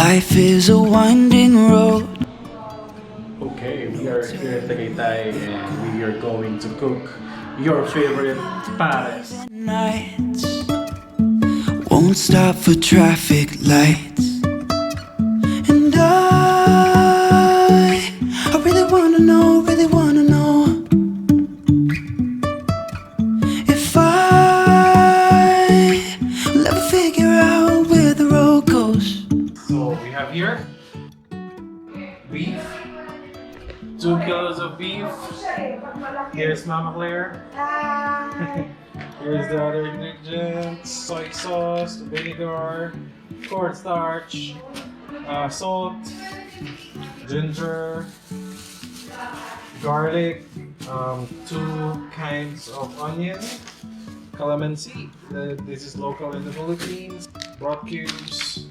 Life is a winding road. Okay, we are here at Tagaytay and we are going to cook your favorite pares. Nights won't stop for traffic lights. And I really wanna know if I will ever figure out where the road goes. So we have here beef, 2 kilos of beef. Here's Mama Claire. Here's the other ingredients: soy sauce, vinegar, cornstarch, salt, ginger, garlic, 2 kinds of onion, calamansi. This is local in the Philippines. Broth cubes,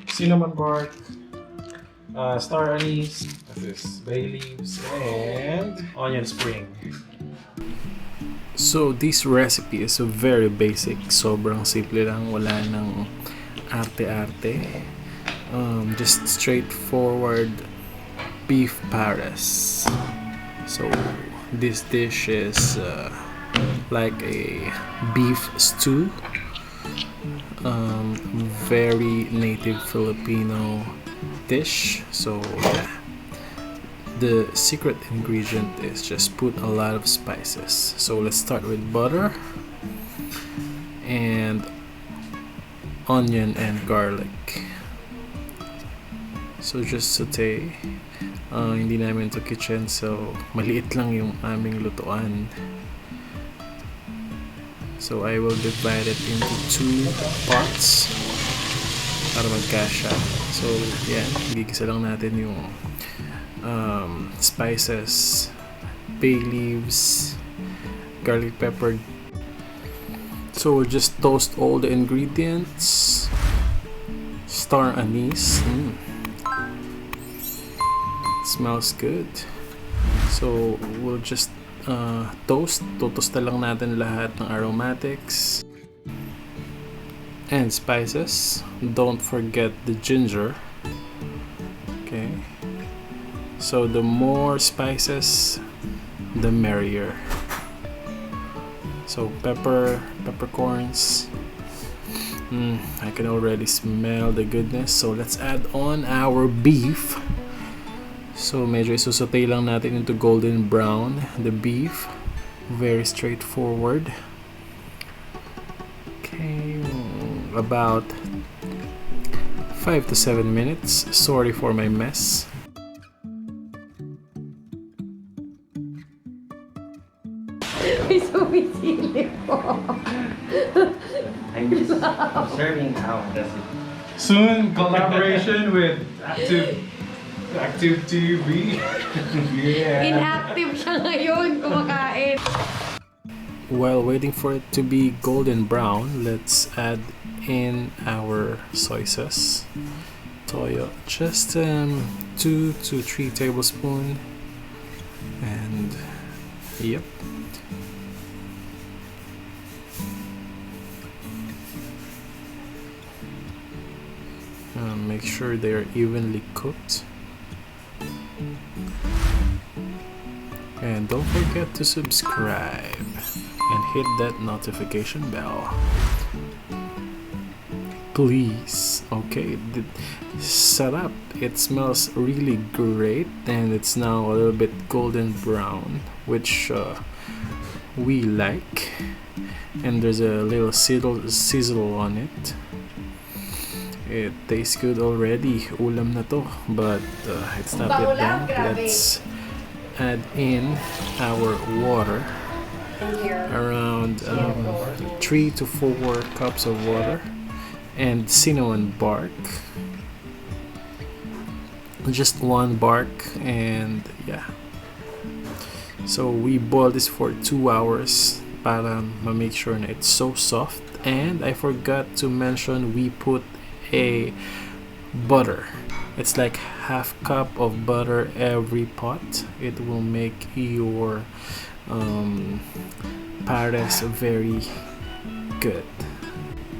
cinnamon bark, star anise, this is bay leaves, and onion spring. So this recipe is very basic, sobrang simple lang, wala nang arte-arte. Just straightforward beef pares. So this dish is like a beef stew, very native Filipino dish. So yeah, the secret ingredient is just put a lot of spices. So let's start with butter and onion and garlic. So just saute. Hindi namin to kitchen, so maliit lang yung aming lutuan. So I will divide it into 2 pots para magkasya. So yan, gigisa lang natin yung spices, bay leaves, garlic pepper. So we'll just toast all the ingredients. Star anise. Smells good. So we'll just toast lang natin lahat ng aromatics and spices. Don't forget the ginger. Okay, so the more spices the merrier. So peppercorns. I can already smell the goodness. So let's add on our beef. So medyo isusutay lang natin into golden brown the beef. Very straightforward. Okay, about 5 to 7 minutes. Sorry for my mess. May sumisili po. I'm just observing how does it. Soon collaboration with Active TV. Yeah. Inactive siya ngayon, kumakain. While waiting for it to be golden brown, let's add in our soy sauce. Toyo, just 2 to 3 tablespoons, and yep. Make sure they are evenly cooked. And don't forget to subscribe and hit that notification bell, please. Okay, set up. It smells really great, and it's now a little bit golden brown, which we like. And there's a little sizzle on it. It tastes good already. Ulam na to, but it's not yet done. Let's add in our water, around 3 to 4 cups of water, and cinnamon bark, just 1 bark, and yeah. So we boil this for 2 hours para make sure na it's so soft. And I forgot to mention, we put a butter. It's like half cup of butter every pot. It will make your pares very good.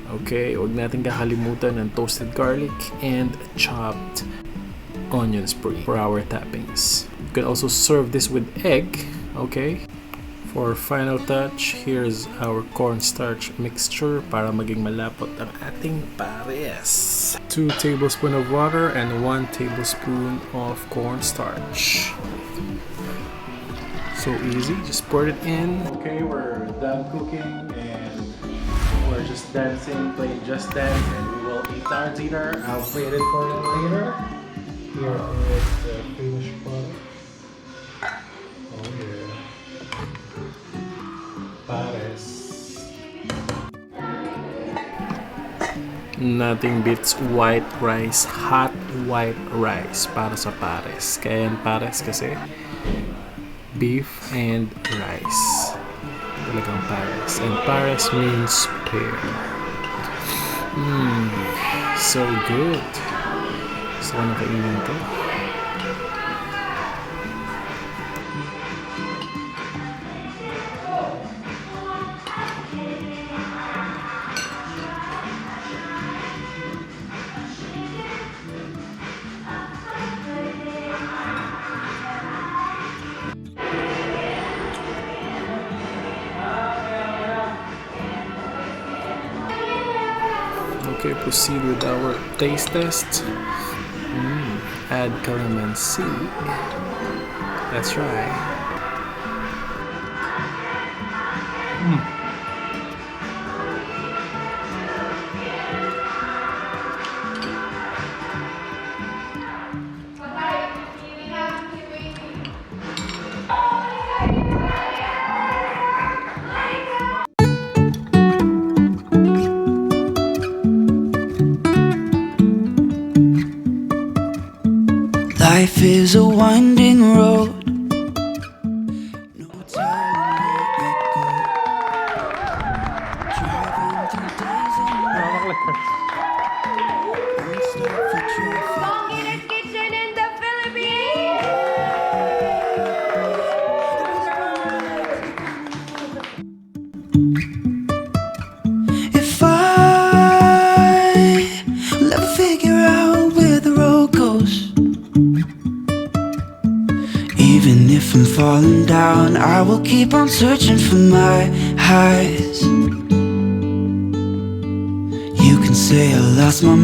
Okay, huwag natin kakalimutan ng toasted garlic and chopped onion spray for our toppings. You can also serve this with egg, okay? For final touch, here's our cornstarch mixture para maging malapot ang ating pares. 2 tablespoons of water and 1 tablespoon of cornstarch. So easy, just pour it in. Okay, we're done cooking and we're just dancing, playing Just Dance, and we will eat our dinner. I'll plate it for you later. Here is the finished product. Oh yeah. Pares. Nothing beats white rice, hot white rice para sa pares. Kaya yan pares kasi beef and rice. Talagang pares. And pares means pair. So good. Gusto ko na kainin to. Okay, proceed with our taste test. Add calamansi. Let's try. Life is a winding road. No telling where it goes. Driving through days and nights. Don't stop for traffic. Pangino's Kitchen in the Philippines! If I will ever figure out where the road goes, even if I'm falling down, I will keep on searching for my highs. You can say I lost my